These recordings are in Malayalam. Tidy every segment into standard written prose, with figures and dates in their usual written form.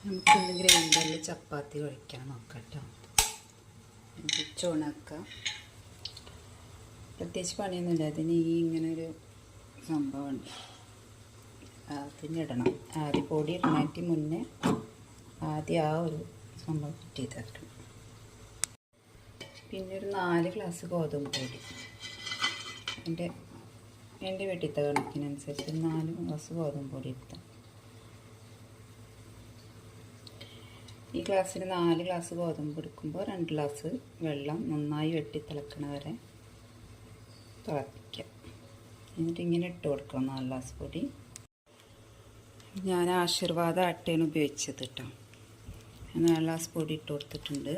നമുക്കിന്ന് ഗ്രൈൻഡറിൽ ചപ്പാത്തി കുഴയ്ക്കാൻ നോക്കാം കേട്ടോ. ചുണക്ക പ്രത്യേകിച്ച് പണിയൊന്നുമില്ല. അതിന് ഇങ്ങനൊരു സംഭവമുണ്ട്, അതിനിടണം. ആദ്യം പൊടി ഇടണായിട്ട് മുന്നേ ആദ്യം ആ ഒരു സംഭവം ഫിറ്റ് ചെയ്തെടുക്കണം. പിന്നെ ഒരു 4 ഗ്ലാസ് ഗോതമ്പ് പൊടി, എൻ്റെ വീട്ടിലത്തെ കണക്കിനനുസരിച്ച് 4 ഗ്ലാസ് ഗോതമ്പ് പൊടി എടുത്താൽ. ഈ ഗ്ലാസ്സിന് 4 ഗ്ലാസ് ഗോതമ്പ് എടുക്കുമ്പോൾ 2 ഗ്ലാസ് വെള്ളം നന്നായി വെട്ടി തിളക്കണ വരെ തിളപ്പിക്കുക. എന്നിട്ട് ഇങ്ങനെ ഇട്ട് കൊടുക്കണം 4 ഗ്ലാസ് പൊടി. ഞാൻ ആശീർവാദ ആട്ടയാണ് ഉപയോഗിച്ചത് കേട്ടോ. 4 ഗ്ലാസ് പൊടി ഇട്ട് കൊടുത്തിട്ടുണ്ട്.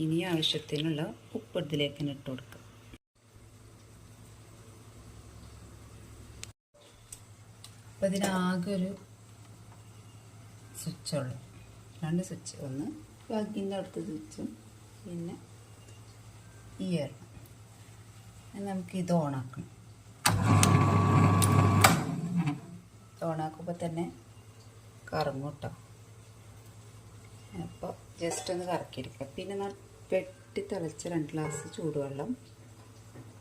ഇനി ആവശ്യത്തിനുള്ള ഉപ്പ് ഇതിലേക്ക് ഇട്ട് കൊടുക്കുക. അപ്പോൾ ഇതിനാകെ ഒരു സ്വിച്ചുള്ളൂ, 2 സ്വിച്ച്. ഒന്ന് പ്ലഗിൻ്റെ അടുത്ത സ്വിച്ചും പിന്നെ ഈ നമുക്ക് ഇത് ഓണാക്കണം. ഓണാക്കുമ്പോൾ തന്നെ കറങ്ങും കേട്ടോ. അപ്പോൾ ജസ്റ്റ് ഒന്ന് കറക്കിയെടുക്കുക. പിന്നെ വെട്ടി തിളച്ച 2 ഗ്ലാസ് ചൂടുവെള്ളം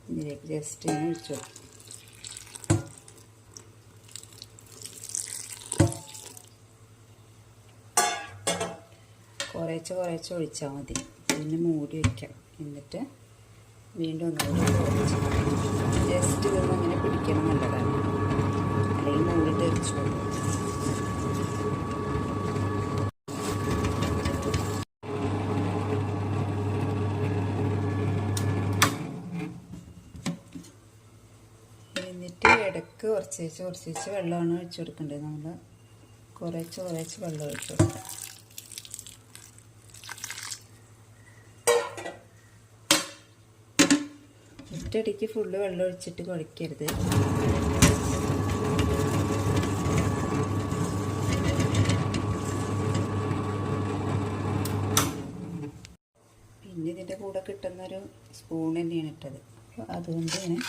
ഇതിലേക്ക് ജസ്റ്റ് ഇങ്ങനെ ഒഴിച്ചു കൊടുക്കും. കുറേശ്ശെ ഒഴിച്ചാൽ മതി. പിന്നെ മൂടി വയ്ക്കാം. എന്നിട്ട് വീണ്ടും ഒന്നുകൂടി ജസ്റ്റ് ഇതൊന്നും അങ്ങനെ പിടിക്കണം, നല്ലതാണ്. അല്ലെങ്കിൽ മൂടി തെറിച്ചു പോകും. എന്നിട്ട് ഇടയ്ക്ക് കുറച്ച് വെള്ളമാണ് ഒഴിച്ചു കൊടുക്കേണ്ടത്. നമ്മൾ കുറേശ്ശെ വെള്ളം ഒഴിച്ചു കൊടുക്കാം. ഒറ്റയടിക്ക് ഫുള്ള് വെള്ളം ഒഴിച്ചിട്ട് കുഴക്കരുത്. പിന്നെ ഇതിൻ്റെ കൂടെ കിട്ടുന്നൊരു സ്പൂൺ തന്നെയാണ് ഇട്ടത്. അപ്പോൾ അതുകൊണ്ട് ഇങ്ങനെ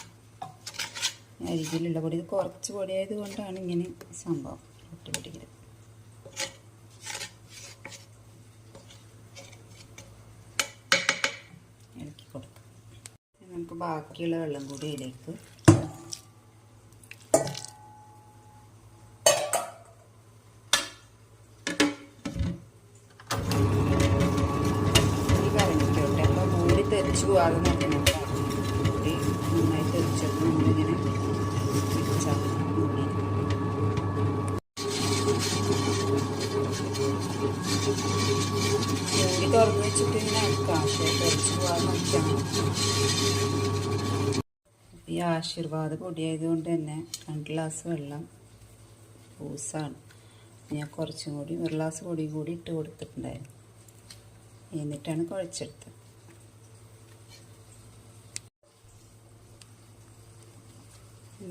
അരികിലുള്ള പൊടി, ഇത് കുറച്ച് പൊടിയായത് കൊണ്ടാണ് ഇങ്ങനെ സംഭവം ഒറ്റപിടിക്കൽ. ഇളക്കി കൊടുക്കാം. നമുക്ക് ബാക്കിയുള്ള വെള്ളം കൂടി ഇതിലേക്ക് കലങ്ങിക്കോട്ടെ. അപ്പോൾ മൂടി തെറിച്ച് പോകാതെ നോക്കണം. മൂടി നന്നായി തെറിച്ചപ്പോൾ നമ്മളിങ്ങനെ പിടിച്ചാൽ മൂടി. മൂടി തുറന്ന് വെച്ചിട്ട് ഇങ്ങനെ ആക്കാം. പക്ഷേ തെറിച്ച് പോകാതെ നോക്കണം. ഈ ആശീർവാദ പൊടിയായതുകൊണ്ട് തന്നെ 2 ഗ്ലാസ് വെള്ളം ലൂസാണ്. ഞാൻ കുറച്ചും കൂടി 1 ഗ്ലാസ് പൊടി കൂടി ഇട്ട് കൊടുത്തിട്ടുണ്ടായിരുന്നു. എന്നിട്ടാണ് കുഴച്ചെടുത്തത്.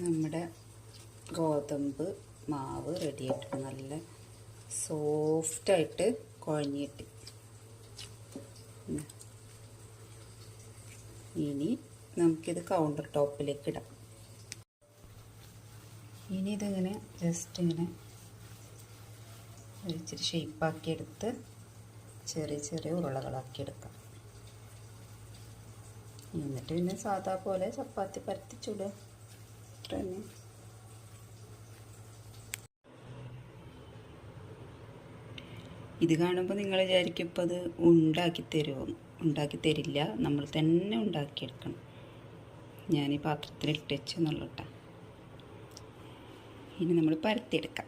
നമ്മുടെ ഗോതമ്പ് മാവ് റെഡിയായിട്ട് നല്ല സോഫ്റ്റായിട്ട് കുഴഞ്ഞിട്ട്. ഇനി നമുക്കിത് കൗണ്ടർ ടോപ്പിലേക്ക് ഇടാം. ഇനി ഇതിങ്ങനെ ജസ്റ്റ് ഇങ്ങനെ ഇച്ചിരി ഷേപ്പാക്കിയെടുത്ത് ചെറിയ ഉരുളകളാക്കി എടുക്കാം. എന്നിട്ട് പിന്നെ സാധാ പോലെ ചപ്പാത്തി പരത്തി ചുടുക. അത്രതന്നെ. ഇത് കാണുമ്പോൾ നിങ്ങൾ വിചാരിക്കും ഇപ്പോൾ അത് ഉണ്ടാക്കി തരുമോ? ഉണ്ടാക്കി തരില്ല, നമ്മൾ തന്നെ ഉണ്ടാക്കിയെടുക്കണം. ഞാൻ ഈ പാത്രത്തിൽ ഇട്ട് വെച്ചെന്നുള്ളൂ കേട്ടോ. ഇനി നമ്മൾ പരത്തിയെടുക്കാം.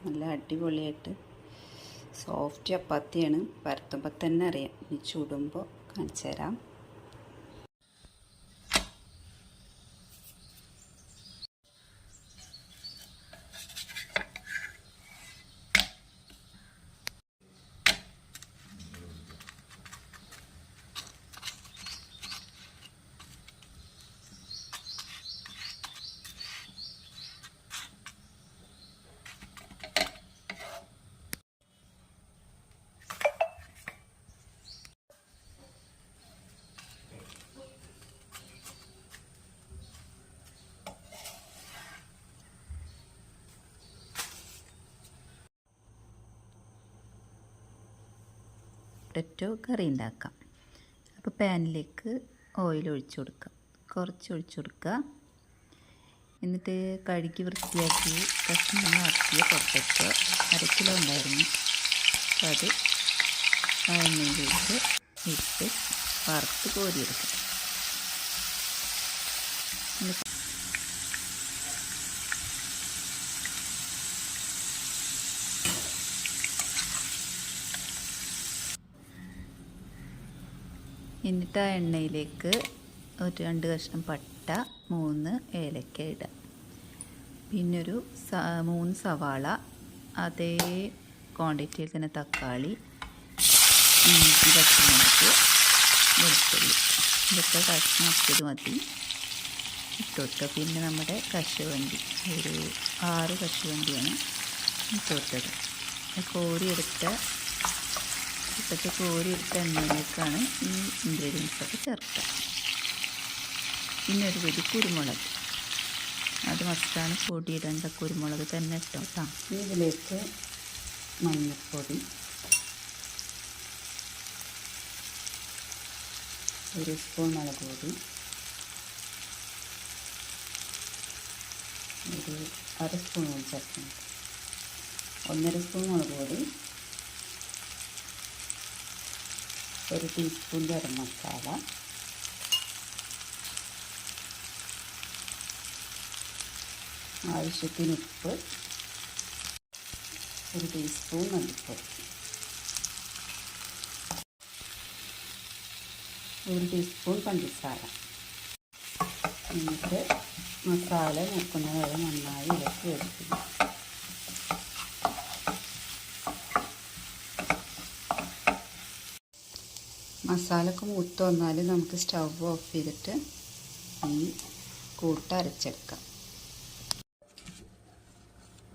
നല്ല അടിപൊളിയായിട്ട് സോഫ്റ്റ് ചപ്പാത്തിയാണ്. പരത്തുമ്പോൾ തന്നെ അറിയാം. ഇനി ചുടുമ്പോൾ കാണിച്ചു തരാം. പൊട്ടറ്റോ കറി ഉണ്ടാക്കാം. അപ്പോൾ പാനിലേക്ക് ഓയിൽ ഒഴിച്ചു കൊടുക്കുക, കുറച്ച് ഒഴിച്ചു കൊടുക്കുക. എന്നിട്ട് കഴുകി വൃത്തിയാക്കി കഷ്ണങ്ങളാക്കിയ പൊട്ടറ്റോ 1/2 കിലോ ഉണ്ടായിരുന്നു. അപ്പോൾ അത് എണ്ണയിലേക്ക് ഇട്ട് വറുത്ത് കോരിയെടുക്കാം. എന്നിട്ട് ആ എണ്ണയിലേക്ക് ഒരു 2 കഷ്ണം പട്ട, 3 ഏലക്ക ഇടുക. പിന്നെ 3 സവാള, അതേ ക്വാണ്ടിറ്റിയിൽ തന്നെ തക്കാളി, ഇഞ്ചി, പച്ചമുളക്, വെളുത്തുള്ളി, ഇതൊക്കെ കഷ്ണമാക്കിയത് മതി ഇട്ട് കൊടുക്കുക. പിന്നെ നമ്മുടെ കശുവണ്ടി, ഒരു 6 കശുവണ്ടിയാണ് ഇട്ട് കൊടുത്തത്. കോരിയെടുത്ത എണ്ണയിലേക്കാണ് ഈ ഇൻഗ്രീഡിയൻസൊക്കെ ചേർക്കുക. പിന്നെ ഒരു പിടി കുരുമുളക്, അത് മസ്റ്റാണ്, പൊടിയിടേണ്ട കുരുമുളക് തന്നെ ഇട്ടോ കേട്ടോ. ഇതിലേക്ക് മഞ്ഞൾപ്പൊടി, 1 സ്പൂൺ മുളക് പൊടി, ഒരു 1/2 സ്പൂൺ ചേർക്കണം, 1.5 സ്പൂൺ മുളക് പൊടി, 1 ടീസ്പൂൺ ഗരം മസാല, ആവശ്യത്തിന് ഉപ്പ്, 1 ടീസ്പൂൺ മല്ലിപ്പൊടി, 1 ടീസ്പൂൺ പഞ്ചസാര. എന്നിട്ട് മസാല മുക്കുന്നത് വരെ നന്നായി ഇളക്കി വെക്കുക. മസാലക്ക് മൂത്ത് വന്നാൽ നമുക്ക് സ്റ്റവ് ഓഫ് ചെയ്തിട്ട് ഈ കൂട്ട് അരച്ചെടുക്കാം.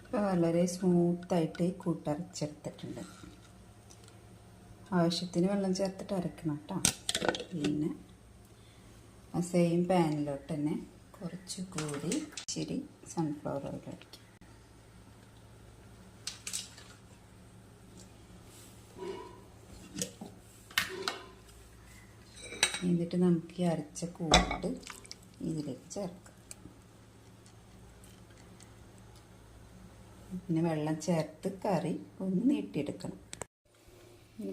ഇപ്പോൾ വളരെ സ്മൂത്തായിട്ട് ഈ കൂട്ട് അരച്ചെടുത്തിട്ടുണ്ട്. ആവശ്യത്തിന് വെള്ളം ചേർത്തിട്ട് അരക്കണം കേട്ടോ. പിന്നെ ആ സെയിം പാനിലോട്ട് തന്നെ കുറച്ച് കൂടി ഇച്ചിരി സൺഫ്ലവർ ഓയിൽ ഒഴിക്കും. എന്നിട്ട് നമുക്ക് ഈ അരച്ച കൂട്ട് ഇതിലേക്ക് ചേർക്കാം. പിന്നെ വെള്ളം ചേർത്ത് കറി ഒന്ന് നീട്ടിയെടുക്കണം.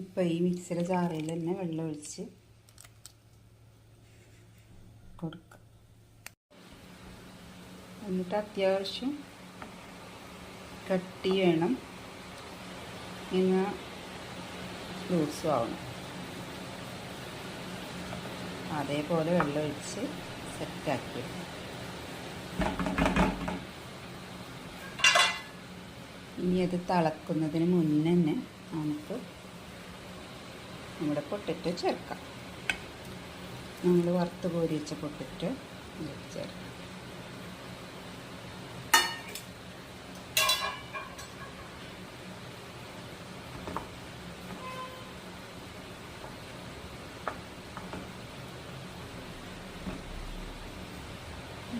ഇപ്പോൾ ഈ മിക്സിയുടെ ജാറിൽ തന്നെ വെള്ളം ഒഴിച്ച് കൊടുക്കുക. എന്നിട്ട് അത്യാവശ്യം കട്ടി വേണം, ഇങ്ങനെ ലൂസും ആവണം. അതേപോലെ വെള്ളം ഒഴിച്ച് സെറ്റാക്കി. ഇനി അത് തിളക്കുന്നതിന് മുന്നേ തന്നെ നമുക്ക് നമ്മുടെ പൊട്ടറ്റോ ചേർക്കാം. നമ്മൾ വറുത്ത് കോരി വെച്ച പൊട്ടറ്റോ ചേർക്കാം.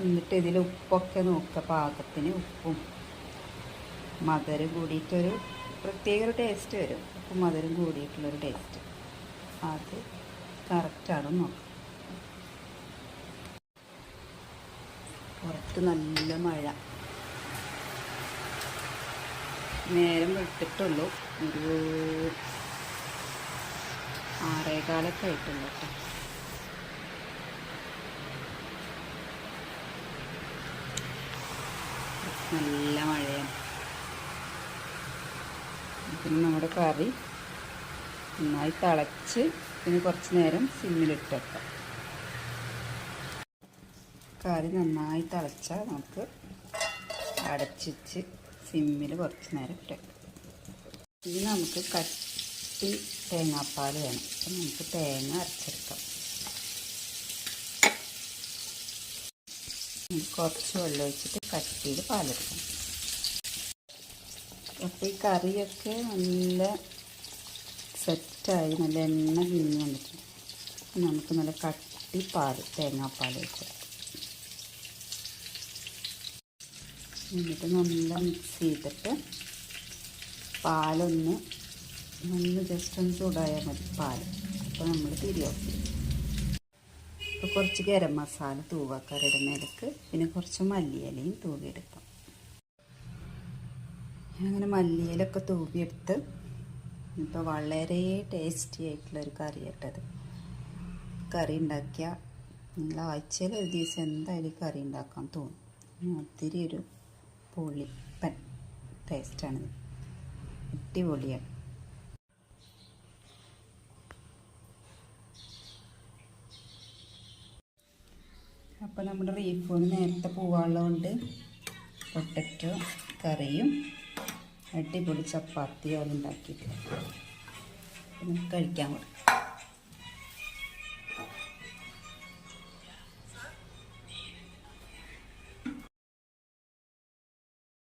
എന്നിട്ട് ഇതിൽ ഉപ്പൊക്കെ നോക്കുക, പാകത്തിന് ഉപ്പും മധുരം കൂടിയിട്ടൊരു പ്രത്യേക ഒരു ടേസ്റ്റ് വരും. ഉപ്പും മധുരം കൂടിയിട്ടുള്ളൊരു ടേസ്റ്റ്, അത് കറക്റ്റാണെന്ന് നോക്കാം. പുറത്ത് നല്ല മഴ, നേരം വെട്ടിട്ടുള്ളൂ, ഒരു 6:15 ആയിട്ടുള്ളൂ കേട്ടോ. നല്ല മഴയാണ്. പിന്നെ നമ്മുടെ കറി നന്നായി തിളച്ച് പിന്നെ കുറച്ച് നേരം സിമ്മിലിട്ട് വെക്കാം. കറി നന്നായി തിളച്ചാൽ നമുക്ക് അടച്ചിച്ച് സിമ്മിൽ കുറച്ച് നേരം ഇട്ട് വെക്കാം. ഇനി നമുക്ക് കട്ടി തേങ്ങാപ്പാൽ വേണം. അപ്പം നമുക്ക് തേങ്ങ അരച്ചെടുക്കാം. കുറച്ച് വെള്ളം ഒഴിച്ചിട്ട് കട്ടിയിൽ പാലെടുക്കണം. അപ്പോൾ ഈ കറിയൊക്കെ നല്ല സെറ്റായി നല്ല എണ്ണ പിരിഞ്ഞ് വന്നിട്ടുണ്ട്. നമുക്ക് നല്ല കട്ടി തേങ്ങാപ്പാൽ വെച്ചെടുക്കാം. എന്നിട്ട് നല്ല മിക്സ് ചെയ്തിട്ട് പാലൊന്ന് ഒന്ന് ജസ്റ്റ് ഒന്ന് ചൂടായാൽ മതി പാൽ. അപ്പോൾ നമ്മൾ തിരി ഓഫ് ചെയ്യും. ഇപ്പോൾ കുറച്ച് ഗരം മസാല തൂവാ കറിയുടെ മേലേക്ക്, പിന്നെ കുറച്ച് മല്ലിയിലയും തൂവിയെടുക്കാം. അങ്ങനെ മല്ലിയിലൊക്കെ തൂവിയെടുത്ത് ഇപ്പോൾ വളരെ ടേസ്റ്റി ആയിട്ടുള്ളൊരു കറി കേട്ടത്. കറി ഉണ്ടാക്കിയാൽ നിങ്ങൾ ആഴ്ചയിൽ ഒരു ദിവസം എന്തായാലും കറി ഉണ്ടാക്കാൻ തോന്നും. ഒത്തിരി ഒരു പൊളിപ്പൻ ടേസ്റ്റാണിത്, അടിപൊളിയാണ്. അപ്പോൾ നമ്മുടെ റീഫോണ് നേരത്തെ പോവാനുള്ളതുകൊണ്ട് പൊട്ടറ്റോ കറിയും അടിപൊളി ചപ്പാത്തിയും ഉണ്ടാക്കിയിട്ട് കഴിക്കാൻ കൊടുക്കും.